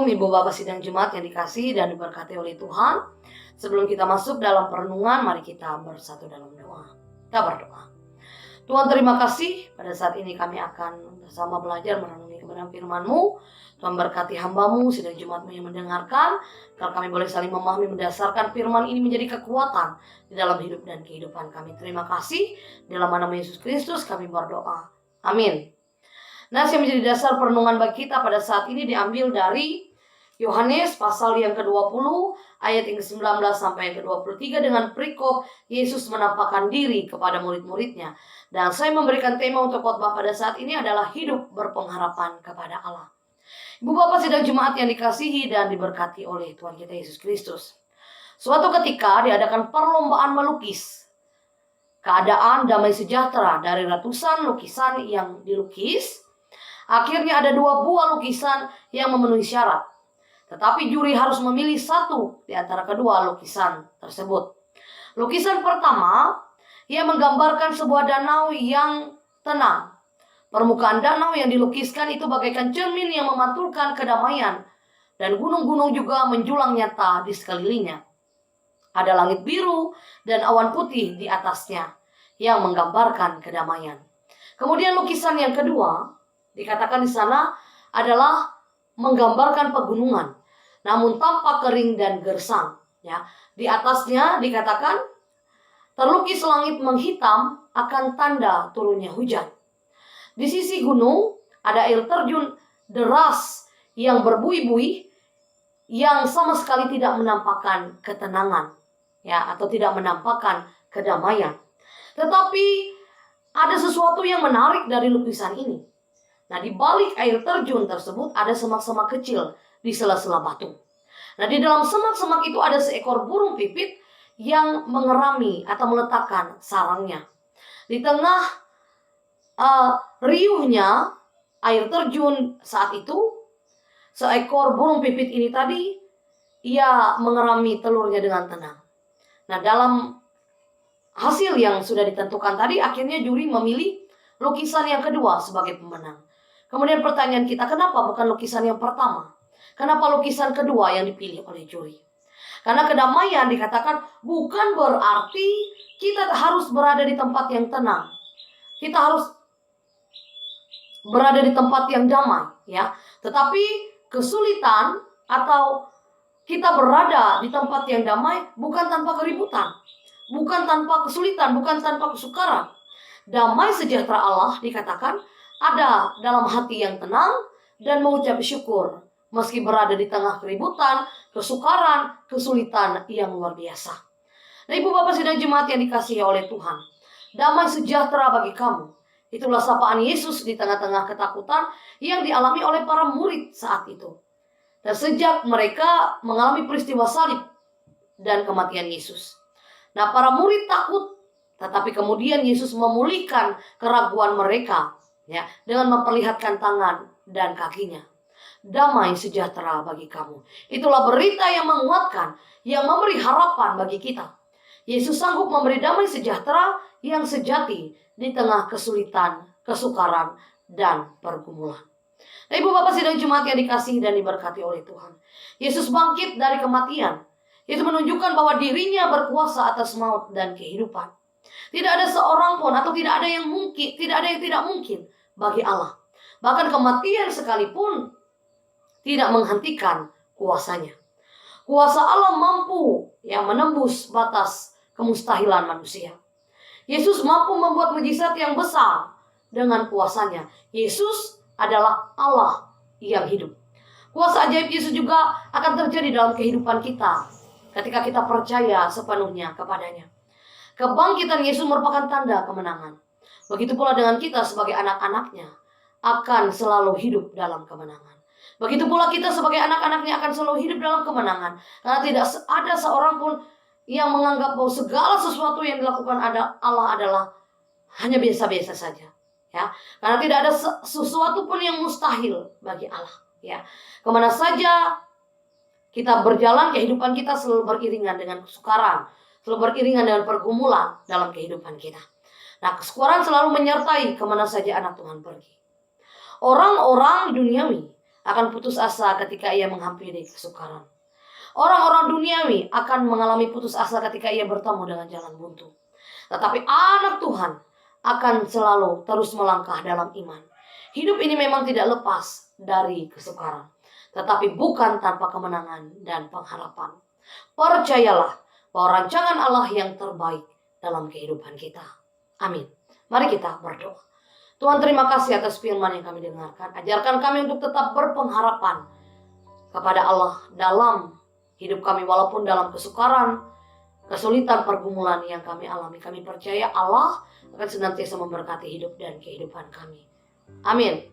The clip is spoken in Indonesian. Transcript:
Shalom Ibu Bapak Sidang Jemaat yang dikasihi dan diberkati oleh Tuhan. Sebelum kita masuk dalam perenungan, mari kita bersatu dalam doa. Kita berdoa. Tuhan, terima kasih pada saat ini kami akan bersama belajar merenungi kebenaran firman-Mu. Tuhan berkati hamba-Mu, sidang jemaat-Mu yang mendengarkan, agar kami boleh saling memahami, mendasarkan firman ini menjadi kekuatan di dalam hidup dan kehidupan kami. Terima kasih. Dalam nama Yesus Kristus kami berdoa. Amin. Nah, yang menjadi dasar perenungan bagi kita pada saat ini diambil dari Yohanes pasal yang ke-20 ayat yang ke-19 sampai yang ke-23 dengan perikop Yesus menampakkan diri kepada murid-muridnya. Dan saya memberikan tema untuk khotbah pada saat ini adalah hidup berpengharapan kepada Allah. Ibu Bapak sidang jemaat yang dikasihi dan diberkati oleh Tuhan kita Yesus Kristus. Suatu ketika diadakan perlombaan melukis. Keadaan damai sejahtera dari ratusan lukisan yang dilukis. Akhirnya ada 2 buah lukisan yang memenuhi syarat. Tetapi juri harus memilih satu di antara kedua lukisan tersebut. Lukisan pertama, ia menggambarkan sebuah danau yang tenang. Permukaan danau yang dilukiskan itu bagaikan cermin yang memantulkan kedamaian. Dan gunung-gunung juga menjulang nyata di sekelilingnya. Ada langit biru dan awan putih di atasnya yang menggambarkan kedamaian. Kemudian lukisan yang kedua, dikatakan di sana adalah menggambarkan pegunungan, namun tampak kering dan gersang. Ya, di atasnya dikatakan terlukis langit menghitam akan tanda turunnya hujan. Di sisi gunung ada air terjun deras yang berbuih-buih yang sama sekali tidak menampakkan ketenangan, ya, atau tidak menampakkan kedamaian. Tetapi ada sesuatu yang menarik dari lukisan ini. Nah, di balik air terjun tersebut ada semak-semak kecil di sela-sela batu. Nah, di dalam semak-semak itu ada seekor burung pipit yang mengerami atau meletakkan sarangnya. Di tengah riuhnya air terjun saat itu, seekor burung pipit ini tadi, ia mengerami telurnya dengan tenang. Nah, dalam hasil yang sudah ditentukan tadi, akhirnya juri memilih lukisan yang kedua sebagai pemenang. Kemudian pertanyaan kita, kenapa bukan lukisan yang pertama? Kenapa lukisan kedua yang dipilih oleh juri? Karena kedamaian dikatakan bukan berarti kita harus berada di tempat yang tenang. Kita harus berada di tempat yang damai, ya. Tetapi kesulitan atau kita berada di tempat yang damai bukan tanpa keributan, bukan tanpa kesulitan, bukan tanpa kesukaran. Damai sejahtera Allah dikatakan ada dalam hati yang tenang dan mengucap syukur meski berada di tengah keributan, kesukaran, kesulitan yang luar biasa. Nah, Ibu Bapak sidang jemaat yang dikasihi oleh Tuhan, damai sejahtera bagi kamu. Itulah sapaan Yesus di tengah-tengah ketakutan yang dialami oleh para murid saat itu. Dan sejak mereka mengalami peristiwa salib dan kematian Yesus. Nah, para murid takut, tetapi kemudian Yesus memulihkan keraguan mereka, ya, dengan memperlihatkan tangan dan kakinya. Damai sejahtera bagi kamu. Itulah berita yang menguatkan, yang memberi harapan bagi kita. Yesus sanggup memberi damai sejahtera yang sejati di tengah kesulitan, kesukaran, dan pergumulan. Nah, Ibu Bapak sidang jemaat yang dikasihi dan diberkati oleh Tuhan, Yesus bangkit dari kematian. Itu menunjukkan bahwa dirinya berkuasa atas maut dan kehidupan. Tidak ada seorang pun atau tidak ada yang mungkin, tidak ada yang tidak mungkin bagi Allah. Bahkan kematian sekalipun tidak menghentikan kuasanya. Kuasa Allah mampu yang menembus batas kemustahilan manusia. Yesus mampu membuat mujizat yang besar dengan kuasanya. Yesus adalah Allah yang hidup. Kuasa ajaib Yesus juga akan terjadi dalam kehidupan kita ketika kita percaya sepenuhnya kepadanya. Kebangkitan Yesus merupakan tanda kemenangan. Begitu pula dengan kita sebagai anak-anaknya akan selalu hidup dalam kemenangan. Begitu pula kita sebagai anak-anaknya akan selalu hidup dalam kemenangan. Karena tidak ada seorang pun yang menganggap bahwa segala sesuatu yang dilakukan Allah adalah hanya biasa-biasa saja. Ya, karena tidak ada sesuatu pun yang mustahil bagi Allah. Ya, kemana saja kita berjalan, kehidupan kita selalu beriringan dengan kesukaran, selalu beriringan dengan pergumulan dalam kehidupan kita. Nah, kesukaran selalu menyertai kemana saja anak Tuhan pergi. Orang-orang duniawi akan putus asa ketika ia menghampiri kesukaran. Orang-orang duniawi akan mengalami putus asa ketika ia bertemu dengan jalan buntu. Tetapi anak Tuhan akan selalu terus melangkah dalam iman. Hidup ini memang tidak lepas dari kesukaran, tetapi bukan tanpa kemenangan dan pengharapan. Percayalah bahwa rancangan Allah yang terbaik dalam kehidupan kita. Amin. Mari kita berdoa. Tuhan, terima kasih atas firman yang kami dengarkan. Ajarkan kami untuk tetap berpengharapan kepada Allah dalam hidup kami, walaupun dalam kesukaran, kesulitan, pergumulan yang kami alami. Kami percaya Allah akan senantiasa memberkati hidup dan kehidupan kami. Amin.